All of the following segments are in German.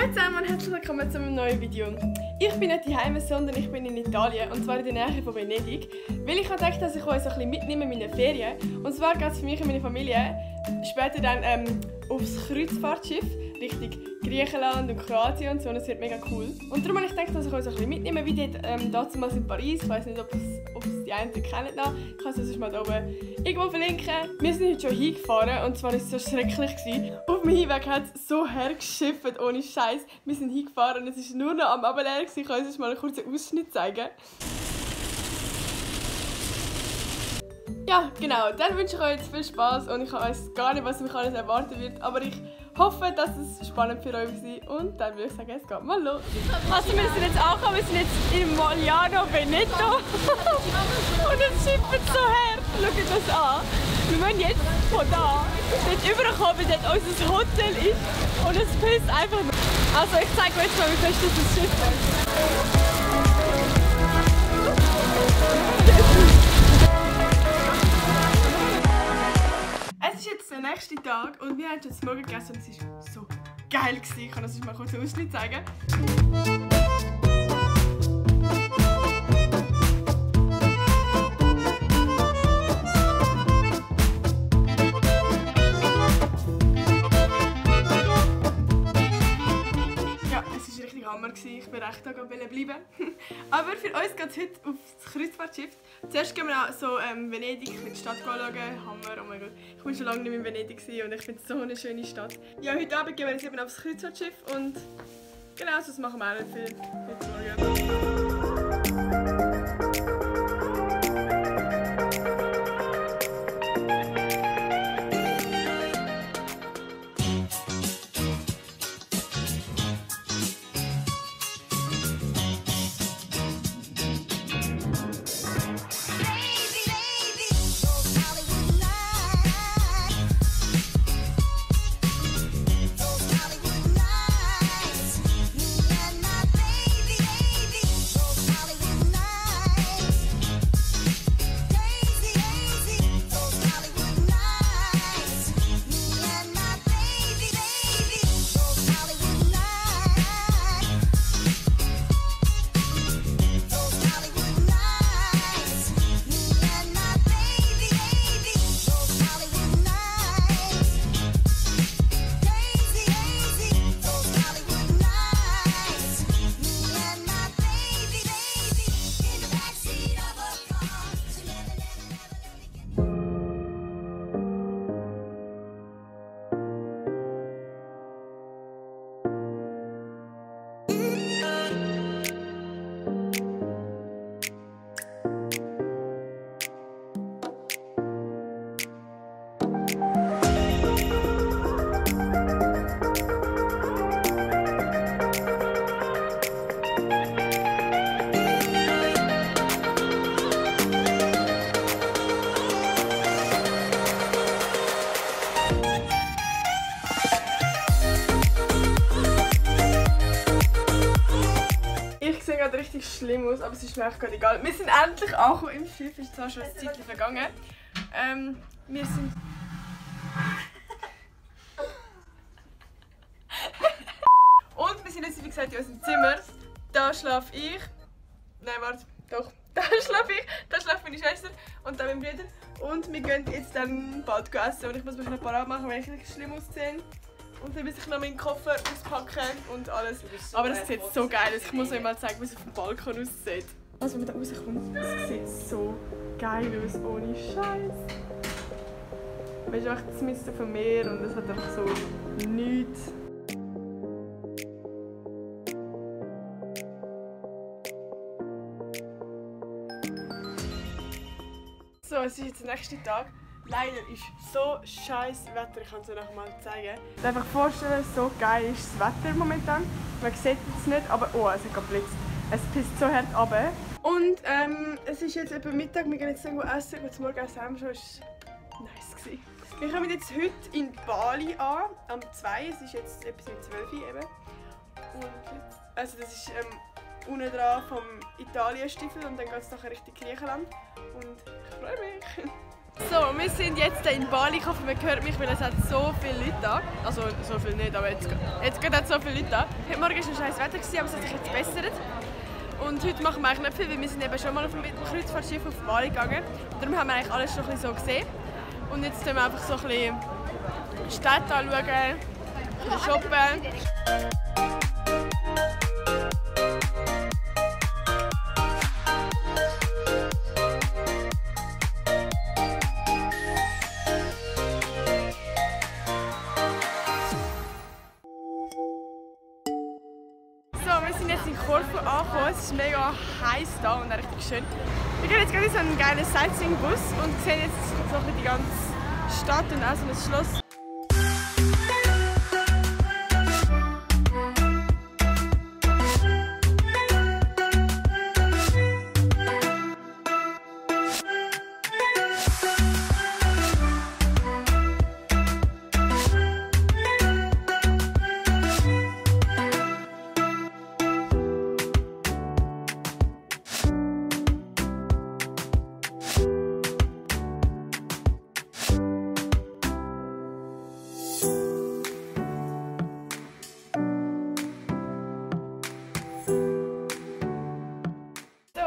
Hallo zusammen und herzlich willkommen zu einem neuen Video. Ich bin nicht daheim, sondern ich bin in Italien, und zwar in der Nähe von Venedig, weil ich dachte, dass ich euch so ein bisschen mitnehme in meine Ferien. Und zwar geht es für mich und meine Familie später dann aufs Kreuzfahrtschiff Richtung Griechenland und Kroatien und so, und es wird mega cool. Und darum habe ich gedacht, dass ich euch so ein bisschen mitnehme, wie dort damals in Paris. Ich weiß nicht, ob es die einen kennen noch. Ich kann es sonst mal da oben irgendwo verlinken. Wir sind heute schon hingefahren und zwar war es so schrecklich gewesen. Auf dem Hinweg hat es so hergeschifft, ohne Scheiß. Wir sind hingefahren und es war nur noch am Abendleer. Ich kann euch mal einen kurzen Ausschnitt zeigen. Ja, genau. Dann wünsche ich euch jetzt viel Spaß und ich weiß gar nicht, was mich alles erwarten wird, aber ich hoffe, dass es spannend für euch war und dann würde ich sagen, es geht mal los. Also wir sind jetzt angekommen, wir sind jetzt in Mogliano Veneto und es schifft so her. Schaut das an. Wir müssen jetzt von da dort überkommen, wie dort unser Hotel ist und es pisst einfach nur. Also ich zeige euch jetzt mal, wie fest das Schiff ist. Es ist jetzt der nächste Tag und wir haben schon Morgen gegessen und es war so geil. Ich kann das mal kurz einen Ausschnitt zeigen. Ja, es war richtig Hammer. Ich bin recht da bleiben. Aber für uns geht es heute auf das Kreuzfahrtschiff. Zuerst gehen wir so Venedig, die Stadt anschauen. Hammer, oh mein Gott. Ich war schon lange nicht mehr in Venedig und ich finde es so eine schöne Stadt. Ja, heute Abend gehen wir jetzt eben aufs Kreuzfahrtschiff und genau, das machen wir auch nicht viel heute Morgen. Richtig schlimm aus, aber es ist mir echt egal. Wir sind endlich angekommen im Schiff, ist zwar schon ein Zeitchen vergangen. Wir sind... Und wir sind jetzt, wie gesagt, in unserem Zimmer. Da schlafe ich. Nein, warte, doch. Da schlafe ich, da schlaft meine Schwester und da mein Bruder. Und wir gehen jetzt dann bald essen und ich muss mich noch parat machen, weil ich richtig schlimm aussehe. Und dann muss ich noch meinen Koffer auspacken und alles. So, aber es sieht so geil aus. Ich muss euch mal zeigen, wie es auf dem Balkon aussieht. Also wenn man da rauskommt, es sieht so geil aus, ohne Scheiß. Man ist echt mitten auf dem Meer und es hat einfach so nichts. So, es ist jetzt der nächste Tag. Leider ist so scheiß Wetter, ich kann es euch noch mal zeigen. Ich kann mir einfach vorstellen, so geil ist das Wetter momentan. Man sieht es nicht, aber oh, es hat geblitzt. Es pisst so hart runter. Und es ist jetzt etwa Mittag, wir gehen jetzt irgendwo essen. Zum Morgenessen haben wir schon, es war nice gewesen. Wir kommen jetzt heute in Bali an, am 2. Es ist jetzt etwas mit 12 eben. Und jetzt, also das ist unten dran vom Italien-Stiefel und dann geht es nachher Richtung Griechenland. Und ich freue mich. So, wir sind jetzt in Bali. Ich hoffe, man hört mich, weil es hat so viele Leute da. Also so viel nicht, aber jetzt geht so viele Leute da. Heute Morgen war ein scheiß Wetter, aber es hat sich jetzt gebessert. Und heute machen wir eigentlich nicht viel, weil wir sind eben schon mal auf dem Kreuzfahrtschiff auf Bali gegangen. Und darum haben wir eigentlich alles schon ein bisschen so gesehen. Und jetzt schauen wir einfach so ein bisschen Städte anschauen, ein bisschen shoppen. Wir sind jetzt in Korfu angekommen, es ist mega heiß da und richtig schön. Wir gehen jetzt gerade in so einen geilen Sightseeing-Bus und sehen jetzt so die ganze Stadt und auch so ein Schloss.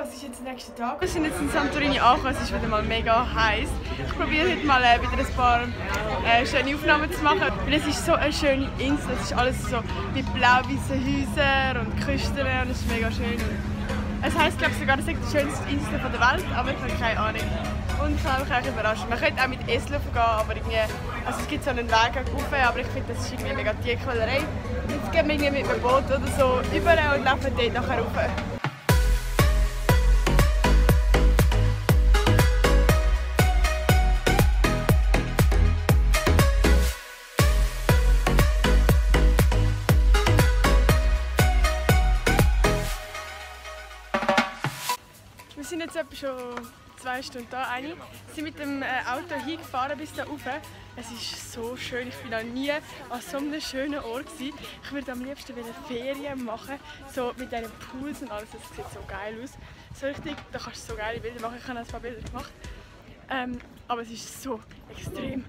Es ist jetzt der nächste Tag. Wir sind jetzt in Santorini angekommen, es ist wieder mal mega heiß. Ich probiere heute mal wieder ein paar schöne Aufnahmen zu machen, weil es ist so eine schöne Insel. Es ist alles so mit blau-weißen Häusern und Küsten und es ist mega schön. Es heisst, glaube ich, sogar, es ist die schönste Insel der Welt, aber ich habe keine Ahnung. Und ich habe mich auch überrascht. Man könnte auch mit Esel gehen, aber irgendwie, also es gibt so einen Weg rauf, aber ich finde, das ist irgendwie mega Tierquälerei. Jetzt gehen wir irgendwie mit einem Boot oder so über und laufen dort nachher rauf. Wir sind jetzt etwa schon 2 Stunden da. Wir sind mit dem Auto hingefahren bis da rauf. Es ist so schön. Ich war noch nie an so einem schönen Ort gewesen. Ich würde am liebsten Ferien machen, so mit diesen Pools und alles. Das sieht so geil aus. So richtig, da kannst du so geile Bilder machen. Ich habe ein paar Bilder gemacht. Aber es ist so extrem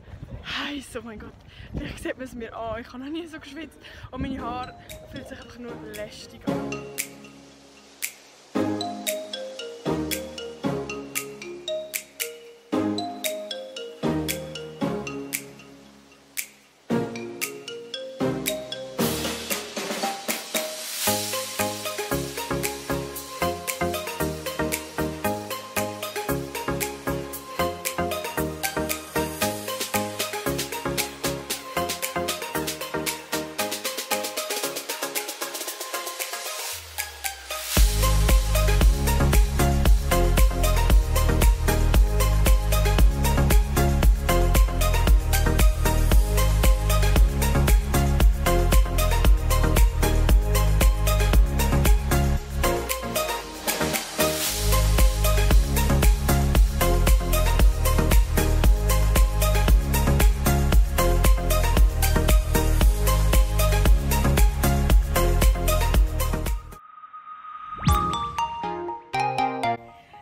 heiß. Oh mein Gott. Vielleicht sieht man es mir an. Ich habe noch nie so geschwitzt. Und meine Haare fühlen sich einfach nur lästig an.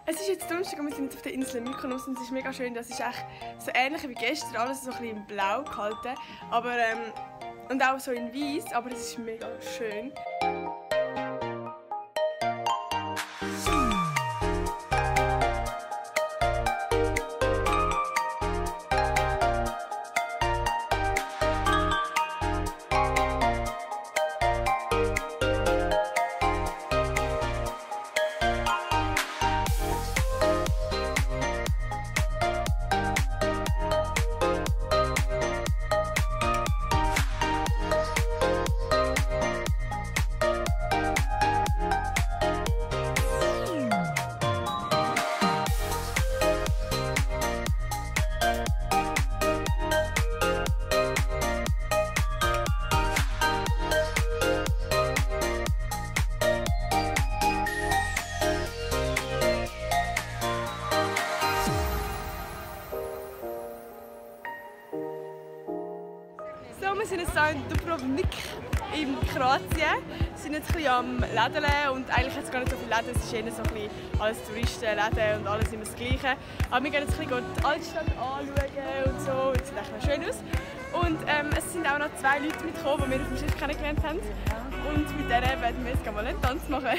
Es ist jetzt Donnerstag und wir sind jetzt auf der Insel Mykonos und es ist mega schön. Das ist echt so ähnlich wie gestern, alles so ein bisschen in Blau gehalten, aber und auch so in Weiß, aber es ist mega schön. So, wir sind jetzt hier in Dubrovnik in Kroatien. Wir sind jetzt ein bisschen am Lädeln und eigentlich hat es gar nicht so viele Läden, es ist eher so ein bisschen alles Touristenläden und alles immer das Gleiche. Aber wir gehen jetzt ein bisschen die Altstadt anschauen und so, und es sieht echt noch schön aus. Und es sind auch noch 2 Leute mitgekommen, die wir auf dem Schiff kennengelernt haben. Und mit denen werden wir jetzt mal einen Tanz machen.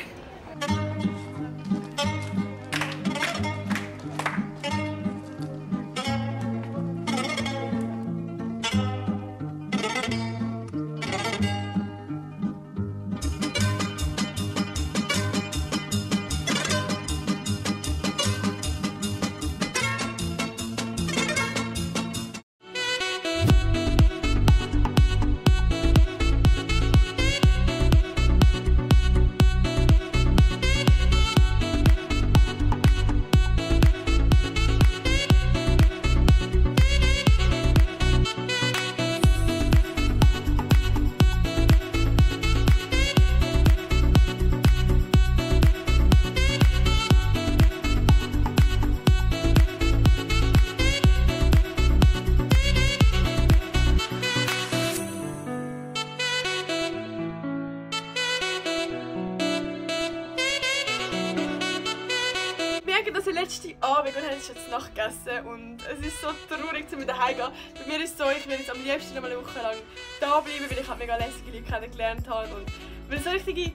Das ist der letzte Abend und haben jetzt Nacht gegessen und es ist so traurig, zu wieder heimgehen. Bei mir ist es so, ich will jetzt am liebsten noch mal eine Woche lang da bleiben, weil ich halt mega lässige Leute kennengelernt habe und weil so richtige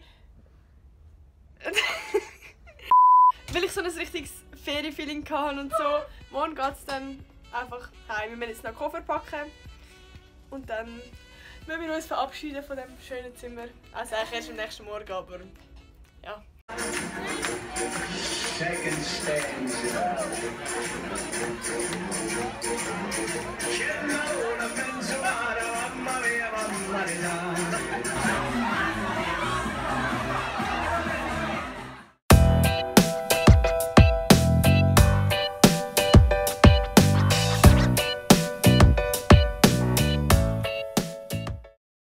weil ich so ein richtiges Ferienfeeling hatte und so. Morgen geht es dann einfach heim. Wir müssen jetzt noch einen Koffer packen und dann müssen wir uns verabschieden von diesem schönen Zimmer. Also eigentlich erst am nächsten Morgen, aber ja. Second stanza. C'è una penso, mamma mia, mamma mia.